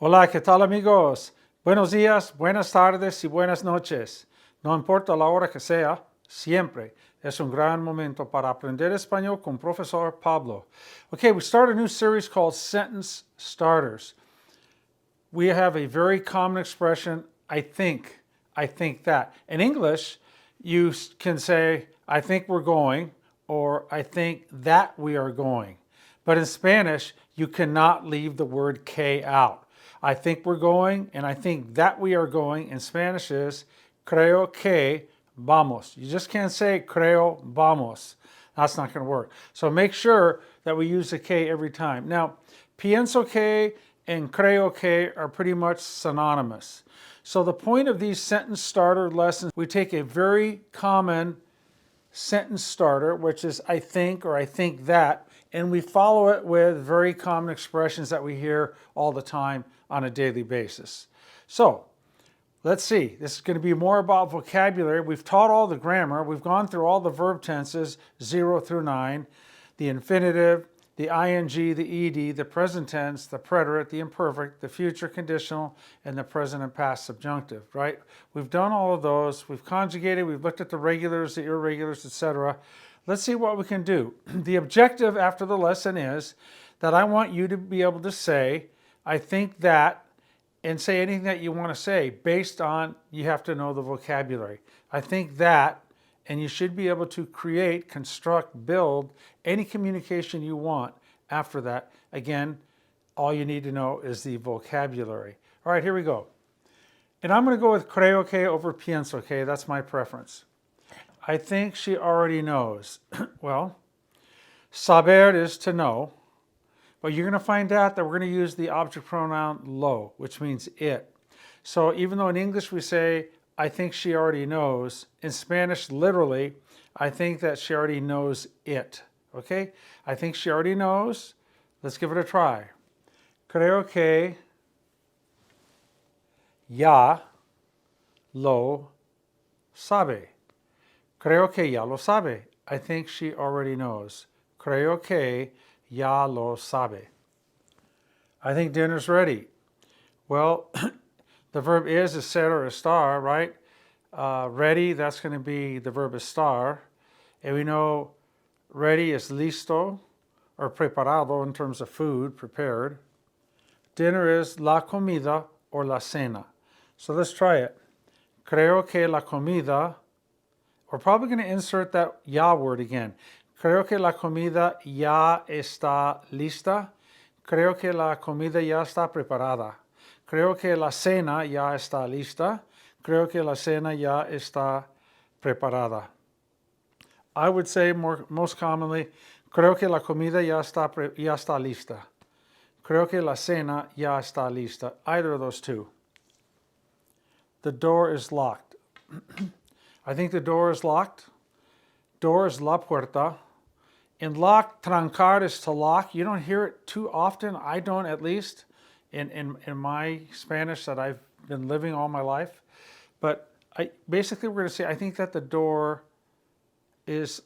Hola, ¿qué tal amigos? Buenos días, buenas tardes y buenas noches. No importa la hora que sea, siempre es un gran momento para aprender español con Profesor Pablo. Okay, we start a new series called Sentence Starters. We have a very common expression, I think that. In English, you can say, I think we're going, or I think that we are going. But in Spanish, you cannot leave the word que out. I think we're going, and I think that we are going in Spanish is creo que vamos. You just can't say creo vamos. That's not going to work. So make sure that we use the que every time. Now, pienso que and creo que are pretty much synonymous. So the point of these sentence starter lessons, we take a very common sentence starter, which is I think or I think that, and we follow it with very common expressions that we hear all the time on a daily basis. So let's see. This is going to be more about vocabulary. We've taught all the grammar. We've gone through all the verb tenses, 0 through 9, the infinitive, the ing, the ed, the present tense, the preterite, the imperfect, the future conditional, and the present and past subjunctive, right? We've done all of those. We've conjugated. We've looked at the regulars, the irregulars, etc. Let's see what we can do. The objective after the lesson is that I want you to be able to say, I think that, and say anything that you want to say based on, you have to know the vocabulary. I think that, and you should be able to create, construct, build any communication you want after that. Again, all you need to know is the vocabulary. All right, here we go. And I'm going to go with creo que over pienso que. That's my preference. I think she already knows. Well, saber is to know. But you're going to find out that we're going to use the object pronoun lo, which means it. So even though in English we say, I think she already knows, in Spanish, literally, I think that she already knows it. Okay? I think she already knows. Let's give it a try. Creo que ya lo sabe. Creo que ya lo sabe. I think she already knows. Creo que ya lo sabe. I think dinner's ready. Well, the verb is ser or estar, right? Ready, that's going to be the verb estar. And we know ready is listo or preparado in terms of food, prepared. Dinner is la comida or la cena. So let's try it. Creo que la comida, we're probably going to insert that ya word again. Creo que la comida ya está lista. Creo que la comida ya está preparada. Creo que la cena ya está lista. Creo que la cena ya está preparada. I would say most commonly, creo que la comida ya está lista. Creo que la cena ya está lista. Either of those two. The door is locked. I think the door is locked. Door is la puerta. In lock, trancar is to lock. You don't hear it too often. I don't, at least, in my Spanish that I've been living all my life. But basically we're going to say, I think that the door is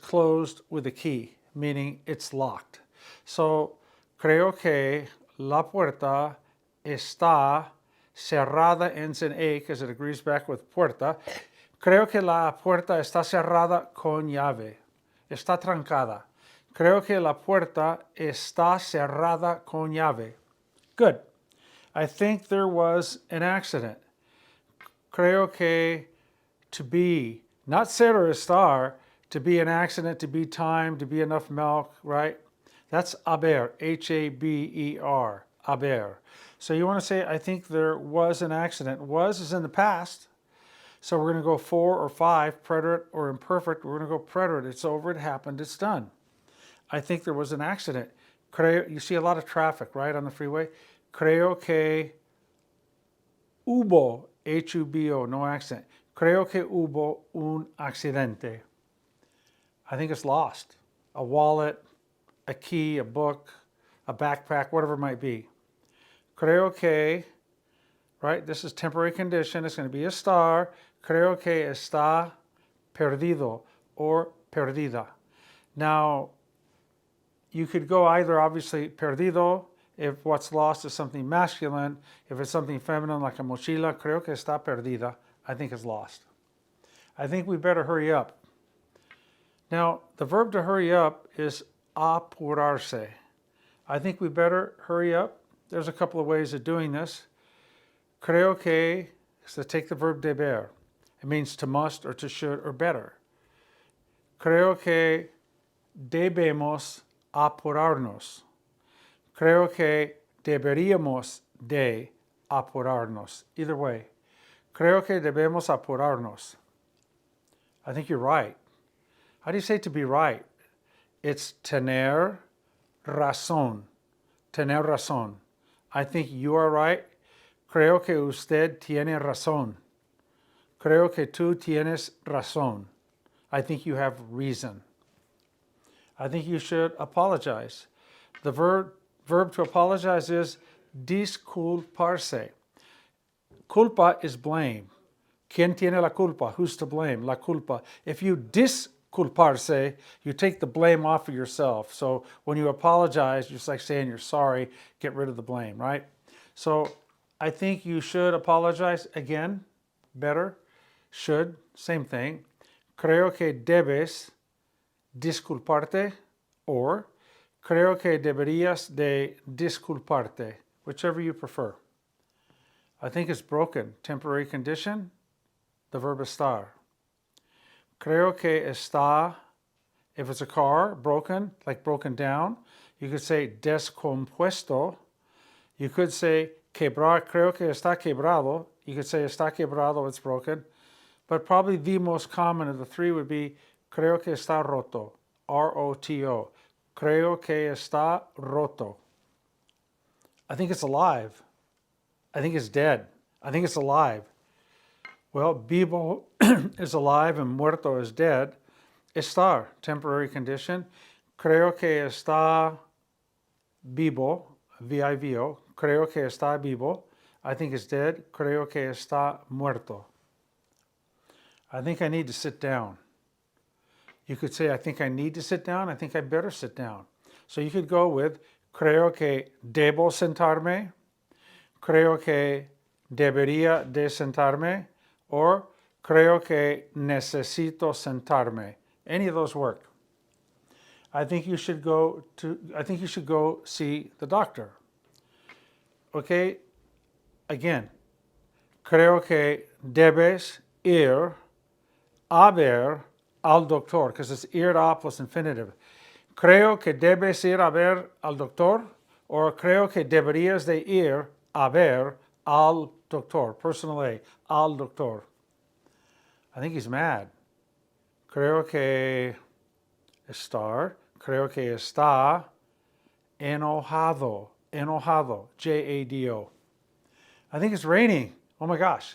closed with a key, meaning it's locked. So, creo que la puerta está cerrada, ends in a, because it agrees back with puerta. Creo que la puerta está cerrada con llave. Está trancada. Creo que la puerta está cerrada con llave. Good. I think there was an accident. Creo que to be, not ser or estar, to be an accident, to be time, to be enough milk, right? That's haber, H-A-B-E-R, haber. So you want to say, I think there was an accident. Was is in the past. So we're going to go 4 or 5, preterite or imperfect. We're going to go preterite. It's over, it happened, it's done. I think there was an accident. Creo, you see a lot of traffic, right, on the freeway. Creo que hubo, H-U-B-O, no accident. Creo que hubo un accidente. I think it's lost. A wallet, a key, a book, a backpack, whatever it might be. Creo que, right, this is temporary condition. It's going to be a star. Creo que está perdido or perdida. Now, you could go either, obviously, perdido, if what's lost is something masculine. If it's something feminine like a mochila, creo que está perdida. I think it's lost. I think we better hurry up. Now, the verb to hurry up is apurarse. I think we better hurry up. There's a couple of ways of doing this. Creo que is to take the verb deber. It means to must or to should or better. Creo que debemos apurarnos. Creo que deberíamos de apurarnos. Either way. Creo que debemos apurarnos. I think you're right. How do you say to be right? It's tener razón. Tener razón. I think you are right. Creo que usted tiene razón. Creo que tú tienes razón. I think you have reason. I think you should apologize. The verb to apologize is disculparse. Culpa is blame. ¿Quién tiene la culpa? Who's to blame? La culpa. If you disculparse, you take the blame off of yourself. So when you apologize, it's like saying you're sorry, get rid of the blame, right? So I think you should apologize again, better. Should, same thing. Creo que debes disculparte, or creo que deberías de disculparte, whichever you prefer. I think it's broken. Temporary condition, the verb estar. Creo que está, if it's a car, broken, like broken down, you could say descompuesto. You could say quebrar, creo que está quebrado. You could say está quebrado, it's broken. But probably the most common of the three would be creo que está roto, R-O-T-O. Creo que está roto. I think it's alive. I think it's dead. I think it's alive. Well, vivo is alive and muerto is dead. Estar, temporary condition. Creo que está vivo, V-I-V-O. Creo que está vivo. I think it's dead. Creo que está muerto. I think I need to sit down. You could say, I think I need to sit down. I think I better sit down. So you could go with, creo que debo sentarme. Creo que debería de sentarme. Or, creo que necesito sentarme. Any of those work. I think you should go see the doctor. Okay? Again, creo que debes ir a ver al doctor, because it's ir a plus infinitive. Creo que debes ir a ver al doctor, or creo que deberías de ir a ver al doctor, personal A, al doctor. I think he's mad. Creo que está enojado, J-A-D-O. I think it's raining. Oh my gosh.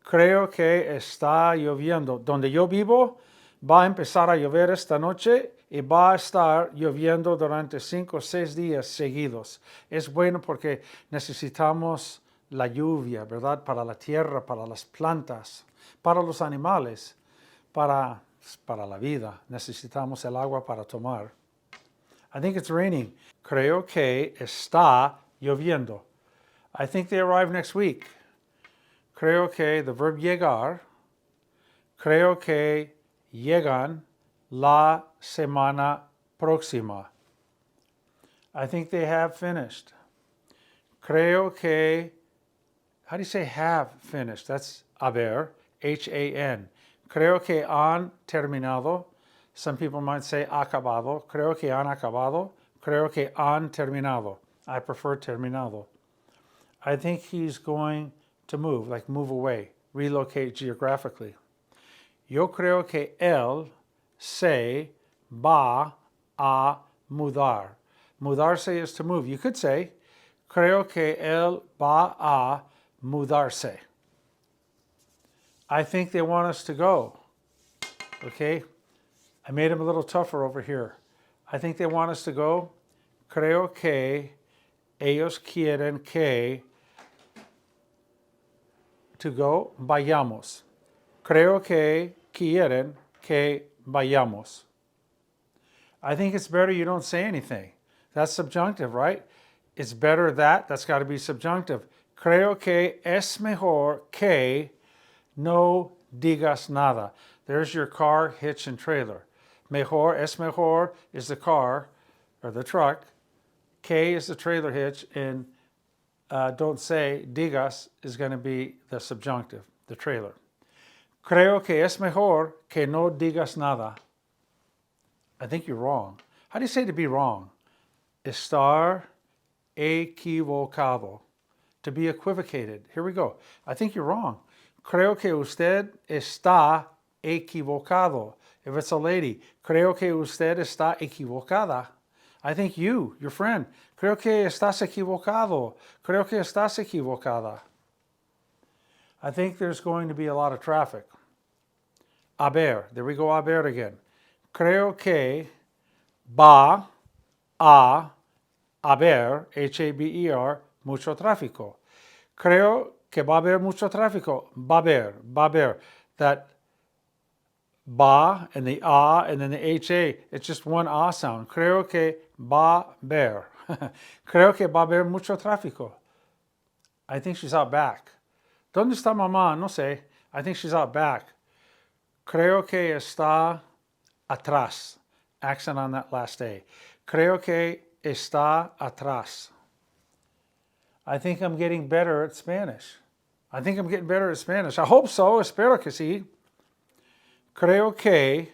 Creo que está lloviendo. Donde yo vivo, va a empezar a llover esta noche y va a estar lloviendo durante 5 o 6 días seguidos. Es bueno porque necesitamos la lluvia, ¿verdad? Para la tierra, para las plantas, para los animales, para la vida. Necesitamos el agua para tomar. I think it's raining. Creo que está lloviendo. I think they arrive next week. Creo que, the verb llegar, creo que llegan la semana próxima. I think they have finished. Creo que, how do you say have finished? That's haber, H-A-N. Creo que han terminado. Some people might say acabado. Creo que han acabado. Creo que han terminado. I prefer terminado. I think he's going to move, like move away, relocate geographically. Yo creo que él se va a mudar. Mudarse is to move. You could say, creo que él va a mudarse. I think they want us to go. Okay? I made him a little tougher over here. I think they want us to go. Creo que ellos quieren que to go, vayamos. Creo que quieren que vayamos. I think it's better you don't say anything. That's subjunctive, right? It's better that, that's got to be subjunctive. Creo que es mejor que no digas nada. There's your car, hitch, and trailer. Mejor, es mejor is the car or the truck. Que is the trailer hitch, and don't say, digas is going to be the subjunctive, the trailer. Creo que es mejor que no digas nada. I think you're wrong. How do you say to be wrong? Estar equivocado. To be equivocated. Here we go. I think you're wrong. Creo que usted está equivocado. If it's a lady, creo que usted está equivocada. I think you, your friend, creo que estás equivocado. Creo que estás equivocada. I think there's going to be a lot of traffic. Haber. There we go, haber again. Creo que va a haber, H-A-B-E-R, mucho tráfico. Creo que va a haber mucho tráfico. Va a haber. That ba and the a and then the H-A, it's just one a sound. Creo que va a haber. Creo que va a haber mucho tráfico. I think she's out back. ¿Dónde está mamá? No sé. I think she's out back. Creo que está atrás. Accent on that last A. Creo que está atrás. I think I'm getting better at Spanish. I hope so. Espero que sí. Creo que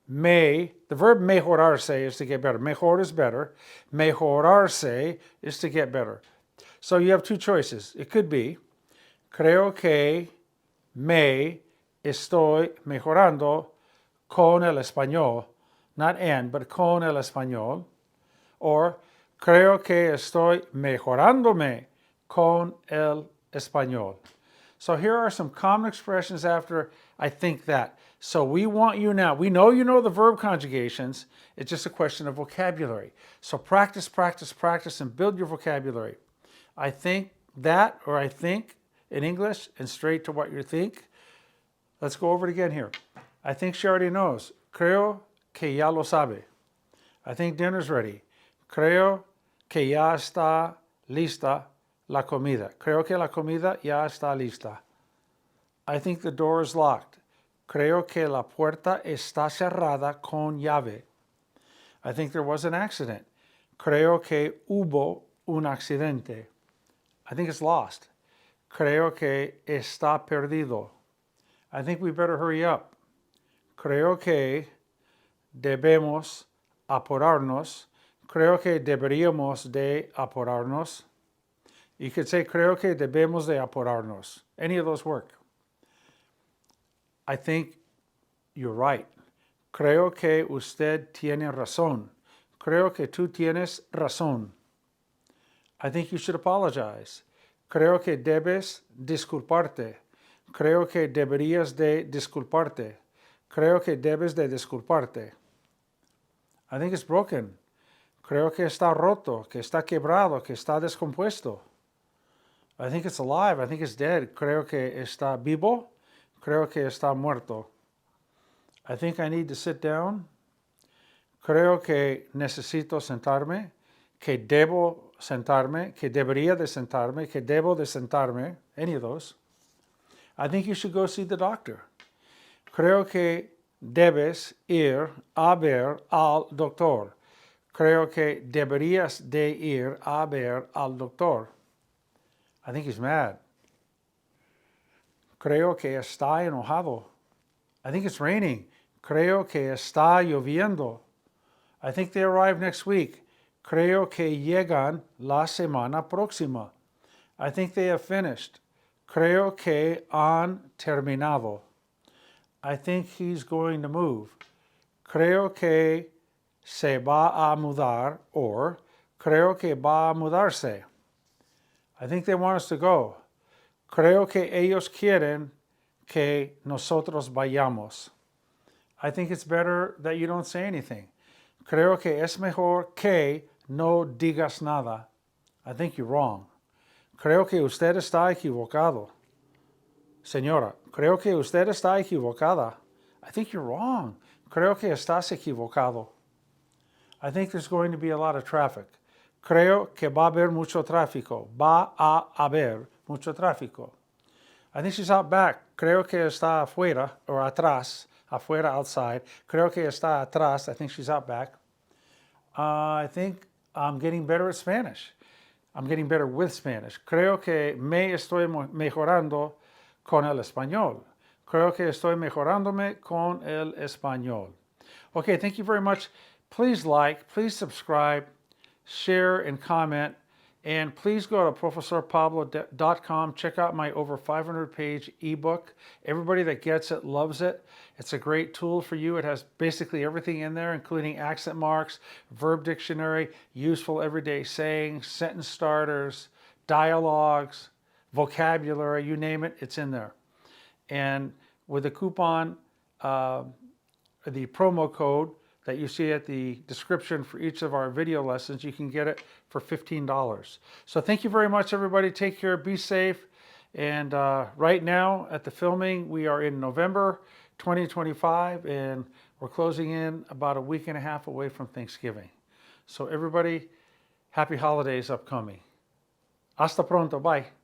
the verb mejorarse is to get better. Mejor is better. Mejorarse is to get better. So you have two choices. It could be, creo que me estoy mejorando con el español. Not and, but con el español. Or, creo que estoy mejorándome con el español. So here are some common expressions after I think that. So we want you now. We know you know the verb conjugations. It's just a question of vocabulary. So practice, practice, practice, and build your vocabulary. I think that, or I think in English, and straight to what you think. Let's go over it again here. I think she already knows. Creo que ya lo sabe. I think dinner's ready. Creo que ya está lista la comida. Creo que la comida ya está lista. I think the door is locked. Creo que la puerta está cerrada con llave. I think there was an accident. Creo que hubo un accidente. I think it's lost. Creo que está perdido. I think we better hurry up. Creo que debemos apurarnos. Creo que deberíamos de apurarnos. You could say, creo que debemos de apurarnos. Any of those work. I think you're right. Creo que usted tiene razón. Creo que tú tienes razón. I think you should apologize. Creo que debes disculparte. Creo que deberías de disculparte. Creo que debes de disculparte. I think it's broken. Creo que está roto, que está quebrado, que está descompuesto. I think it's alive. I think it's dead. Creo que está vivo. Creo que está muerto. I think I need to sit down. Creo que necesito sentarme. Que debo sentarme. Que debería de sentarme. Que debo de sentarme. Any of those. I think you should go see the doctor. Creo que debes ir a ver al doctor. Creo que deberías de ir a ver al doctor. I think he's mad. Creo que está enojado. I think it's raining. Creo que está lloviendo. I think they arrive next week. Creo que llegan la semana próxima. I think they have finished. Creo que han terminado. I think he's going to move. Creo que se va a mudar, or creo que va a mudarse. I think they want us to go. Creo que ellos quieren que nosotros vayamos. I think it's better that you don't say anything. Creo que es mejor que no digas nada. I think you're wrong. Creo que usted está equivocado. Señora, creo que usted está equivocada. I think you're wrong. Creo que estás equivocado. I think there's going to be a lot of traffic. Creo que va a haber mucho tráfico. Va a haber mucho tráfico. I think she's out back. Creo que está afuera or atrás. Afuera, outside. Creo que está atrás. I think she's out back. I think I'm getting better at Spanish. I'm getting better with Spanish. Creo que me estoy mejorando con el español. Creo que estoy mejorándome con el español. Okay, thank you very much. Please like, please subscribe, share, and comment. And please go to profesorpablo.com. Check out my over 500-page ebook. Everybody that gets it loves it. It's a great tool for you. It has basically everything in there, including accent marks, verb dictionary, useful everyday sayings, sentence starters, dialogues, vocabulary, you name it, it's in there. And with the coupon, the promo code that you see at the description for each of our video lessons, you can get it for $15. So thank you very much, everybody. Take care, be safe. And right now at the filming, we are in November 2025, and we're closing in about a week and a half away from Thanksgiving. So everybody, happy holidays upcoming. Hasta pronto, bye.